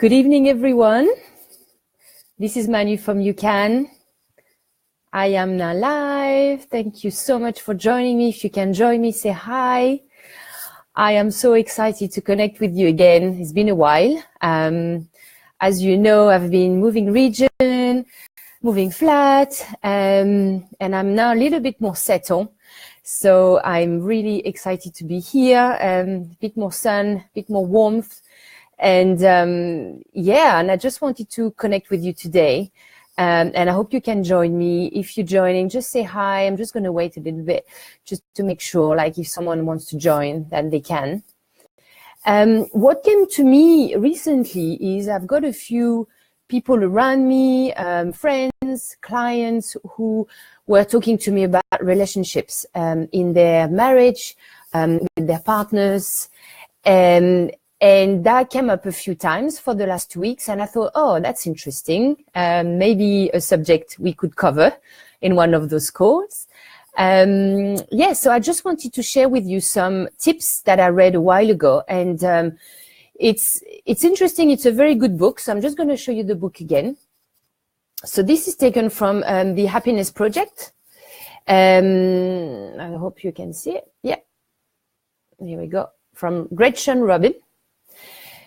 Good evening, everyone. This is Manu from UCAN. I am now live. Thank you so much for joining me. If you can join me, say hi. I am so excited to connect with you again. It's been a while. As you know, I've been moving region, moving flat, and I'm now a little bit more settled. So I'm really excited to be here. A bit more sun, a bit more warmth. And and I just wanted to connect with you today. And I hope you can join me. If you're joining, just say hi. I'm just going to wait a little bit just to make sure, like, if someone wants to join, then they can. What came to me recently is I've got a few people around me, friends, clients who were talking to me about relationships in their marriage, with their partners. And that came up a few times for the last 2 weeks. And I thought, oh, that's interesting. Maybe a subject we could cover in one of those calls. So I just wanted to share with you some tips that I read a while ago. And it's interesting. It's a very good book. So I'm just going to show you the book again. So this is taken from the Happiness Project. I hope you can see it. Yeah. Here we go. From Gretchen Rubin.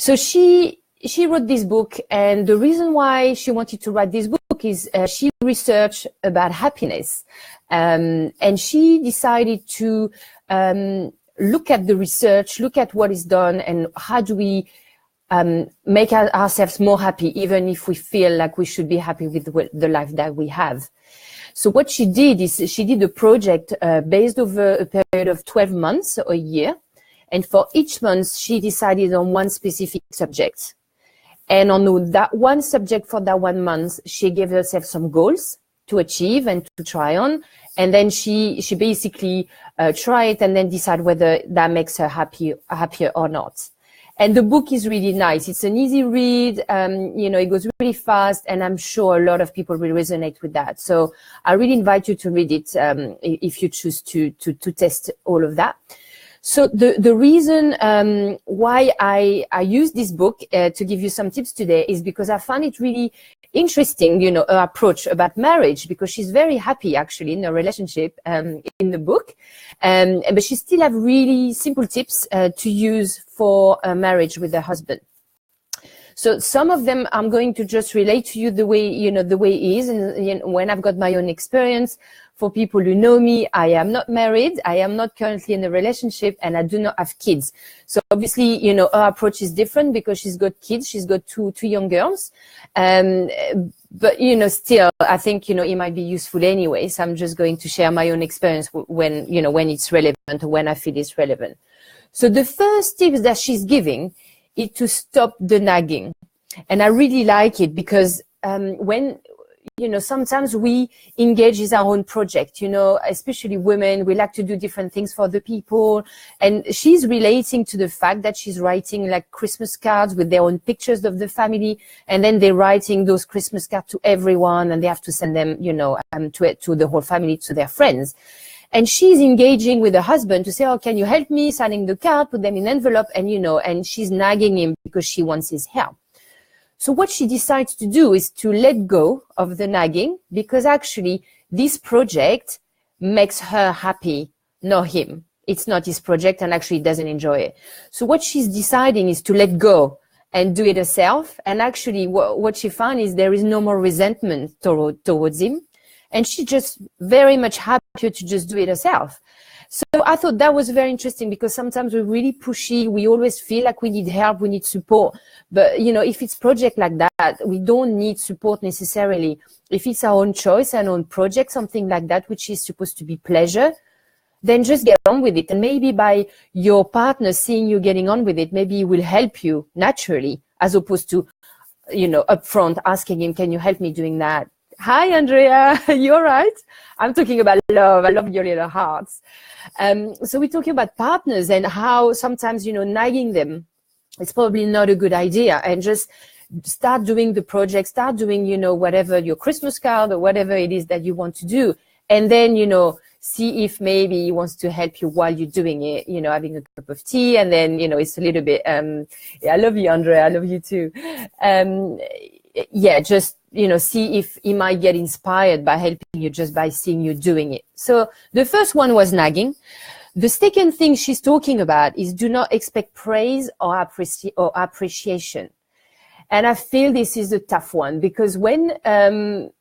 So she wrote this book, and the reason why she wanted to write this book is she researched about happiness, and she decided to look at the research, look at what is done, and how do we make ourselves more happy, even if we feel like we should be happy with the life that we have. So what she did is she did a project based over a period of 12 months or a year. And for each month, she decided on one specific subject. And on that one subject for that 1 month, she gave herself some goals to achieve and to try on. And then she basically try it and then decide whether that makes her happier or not. And the book is really nice. It's an easy read. It goes really fast, and I'm sure a lot of people will resonate with that. So I really invite you to read it if you choose to test all of that. So the reason why I use this book to give you some tips today is because I find it really interesting, her approach about marriage, because she's very happy actually in her relationship in the book, but she still have really simple tips to use for a marriage with her husband. So some of them I'm going to just relate to you the way it is, and when I've got my own experience. For people who know me, I am not married, I am not currently in a relationship, and I do not have kids. So obviously, her approach is different because she's got kids. She's got two young girls. But, still, I think, it might be useful anyway. So I'm just going to share my own experience when it's relevant, or when I feel it's relevant. So the first tips that she's giving is to stop the nagging. And I really like it because when sometimes we engage in our own project, especially women, we like to do different things for the people. And she's relating to the fact that she's writing like Christmas cards with their own pictures of the family. And then they're writing those Christmas cards to everyone, and they have to send them, to the whole family, to their friends. And she's engaging with her husband to say, oh, can you help me signing the card, put them in an envelope, and she's nagging him because she wants his help. So what she decides to do is to let go of the nagging, because actually this project makes her happy, not him. It's not his project, and actually doesn't enjoy it. So what she's deciding is to let go and do it herself. And actually what she found is there is no more resentment towards him. And she's just very much happier to just do it herself. So I thought that was very interesting, because sometimes we're really pushy. We always feel like we need help, we need support. But, if it's project like that, we don't need support necessarily. If it's our own choice, our own project, something like that, which is supposed to be pleasure, then just get on with it. And maybe by your partner seeing you getting on with it, maybe it will help you naturally, as opposed to, upfront asking him, can you help me doing that? Hi, Andrea. You all right? I'm talking about love. I love your little hearts. So we're talking about partners and how sometimes, nagging them, it's probably not a good idea. And just start doing the project, start doing, whatever, your Christmas card or whatever it is that you want to do. And then, see if maybe he wants to help you while you're doing it, having a cup of tea. And then, it's a little bit, I love you, Andre. I love you too. Just, see if he might get inspired by helping you just by seeing you doing it. So the first one was nagging. The second thing she's talking about is do not expect praise or appreciation. And I feel this is a tough one because when,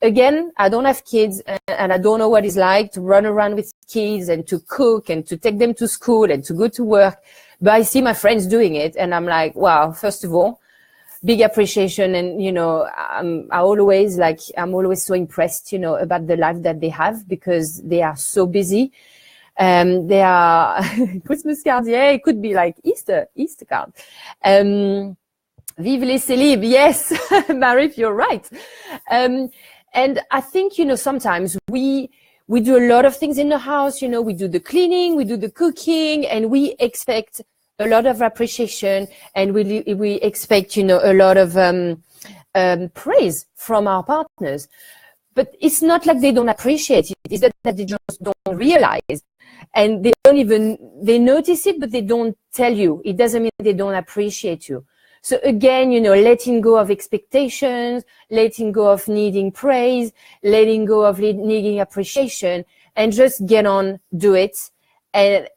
again, I don't have kids and I don't know what it's like to run around with kids and to cook and to take them to school and to go to work. But I see my friends doing it and I'm like, wow, first of all, big appreciation. And, I'm always so impressed, about the life that they have because they are so busy. They are Christmas cards. Yeah, it could be like Easter card. Vive les célibes. Yes, Marif, you're right. And I think, sometimes we do a lot of things in the house. We do the cleaning, we do the cooking, and we expect a lot of appreciation and we expect, a lot of praise from our partners. But it's not like they don't appreciate it. It's that they just don't realize. And they notice it, but they don't tell you. It doesn't mean they don't appreciate you. So again, letting go of expectations, letting go of needing praise, letting go of needing appreciation, and just get on, do it, and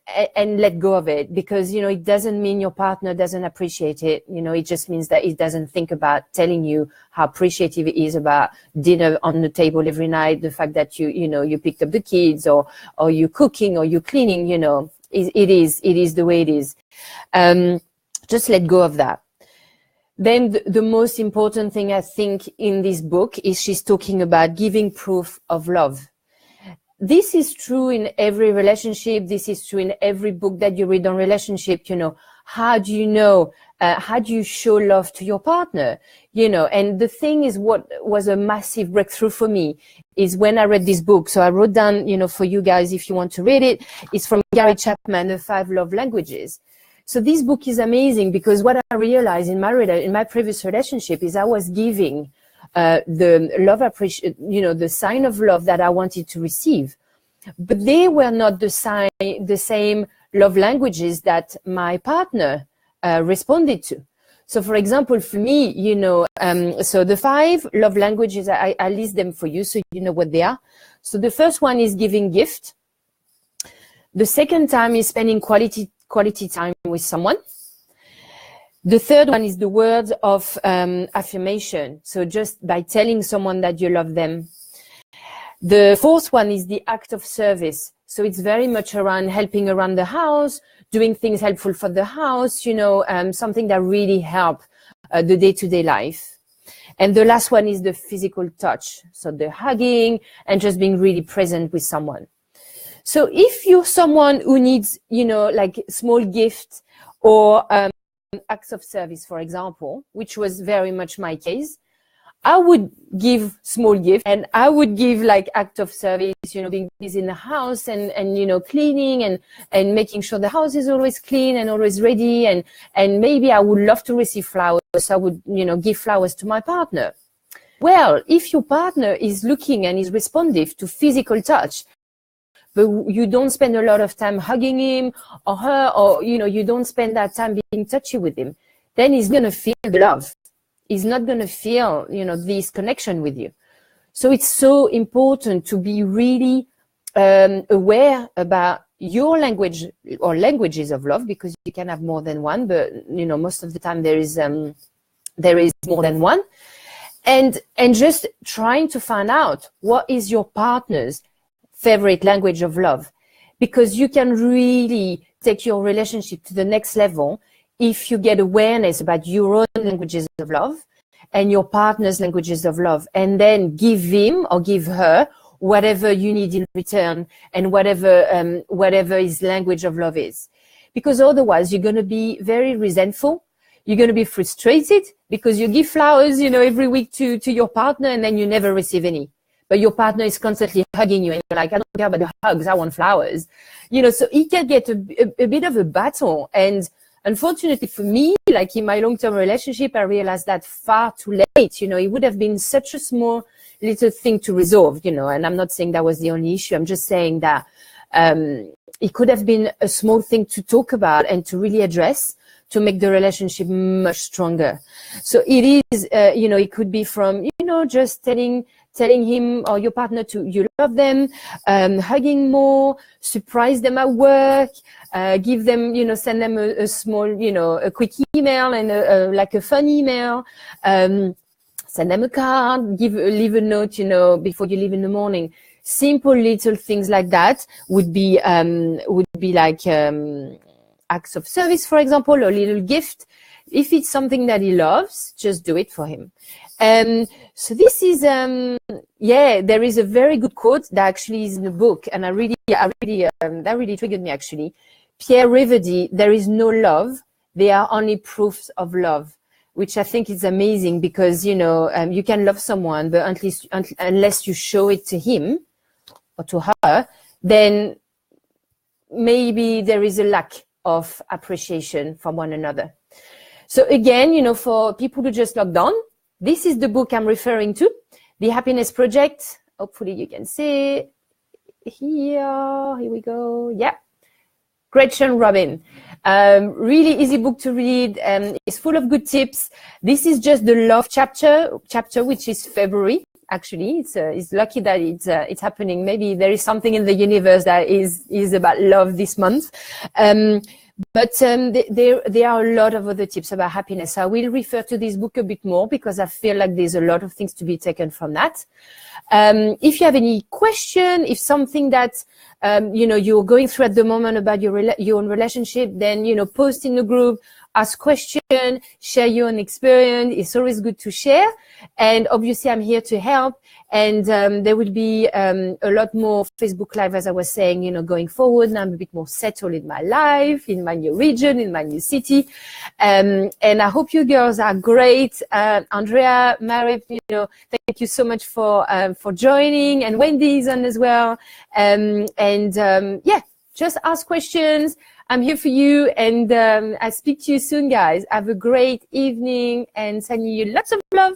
let go of it. Because, it doesn't mean your partner doesn't appreciate it. It just means that it doesn't think about telling you how appreciative it is about dinner on the table every night, the fact that you picked up the kids or you cooking or you cleaning, it is the way it is. Just let go of that. Then the most important thing I think in this book is she's talking about giving proof of love. This is true in every relationship. This is true in every book that you read on relationship. How do you show love to your partner? And the thing is what was a massive breakthrough for me is when I read this book. So I wrote down, for you guys, if you want to read it, it's from Gary Chapman, The 5 Love Languages. So this book is amazing because what I realized in my previous relationship is I was giving the love the sign of love that I wanted to receive, but they were not the same love languages that my partner responded to. So, for example, for me, so the 5 love languages, I list them for you so you know what they are. So the first one is giving gift. The second time is spending quality time with someone. The third one is the words of affirmation. So just by telling someone that you love them. The fourth one is the act of service. So it's very much around helping around the house, doing things helpful for the house, something that really help the day-to-day life. And the last one is the physical touch. So the hugging and just being really present with someone. So if you're someone who needs, like small gifts or acts of service, for example, which was very much my case, I would give small gifts and I would give like act of service, being busy in the house and cleaning and making sure the house is always clean and always ready. And maybe I would love to receive flowers. So I would, give flowers to my partner. Well, if your partner is looking and is responsive to physical touch, but you don't spend a lot of time hugging him or her, or, you don't spend that time being touchy with him, then he's going to feel the love. He's not going to feel, this connection with you. So it's so important to be really aware about your language or languages of love, because you can have more than one, but, most of the time there is more than one. And just trying to find out what is your partner's favorite language of love, because you can really take your relationship to the next level if you get awareness about your own languages of love and your partner's languages of love, and then give him or give her whatever you need in return and whatever his language of love is. Because otherwise you're going to be very resentful. You're going to be frustrated because you give flowers, every week to your partner and then you never receive any. But your partner is constantly hugging you and you're like, I don't care about the hugs, I want flowers. So it can get a bit of a battle. And unfortunately for me, like in my long-term relationship, I realized that far too late. It would have been such a small little thing to resolve, and I'm not saying that was the only issue. I'm just saying that it could have been a small thing to talk about and to really address, to make the relationship much stronger. So it is, it could be from, just telling him or your partner you love them, hugging more, surprise them at work, give them, send them a small, a quick email and like a fun email, send them a card, leave a note, before you leave in the morning. Simple little things like that would be like, acts of service, for example, or a little gift. If it's something that he loves, just do it for him. So this is, there is a very good quote that actually is in the book, and that really triggered me actually. Pierre Rivedy, there is no love, they are only proofs of love, which I think is amazing because, you can love someone, but unless you show it to him or to her, then maybe there is a lack of appreciation from one another. So again, for people who just logged on, this is the book I'm referring to, The Happiness Project. Hopefully you can see here. Here we go. Yeah. Gretchen Rubin. Really easy book to read. It's full of good tips. This is just the love chapter, which is February. Actually, it's lucky that it's happening. Maybe there is something in the universe that is about love this month. But there are a lot of other tips about happiness. I will refer to this book a bit more because I feel like there's a lot of things to be taken from that. If you have any question, if something that you're going through at the moment about your own relationship, then post in the group, ask question, share your own experience. It's always good to share. And obviously I'm here to help. And there will be a lot more Facebook Live, as I was saying, going forward. Now I'm a bit more settled in my life, in my new region, in my new city. And I hope you girls are great. Andrea, Mary, thank you so much for joining. And Wendy is on as well. Just ask questions. I'm here for you, and I'll speak to you soon, guys. Have a great evening, and sending you lots of love.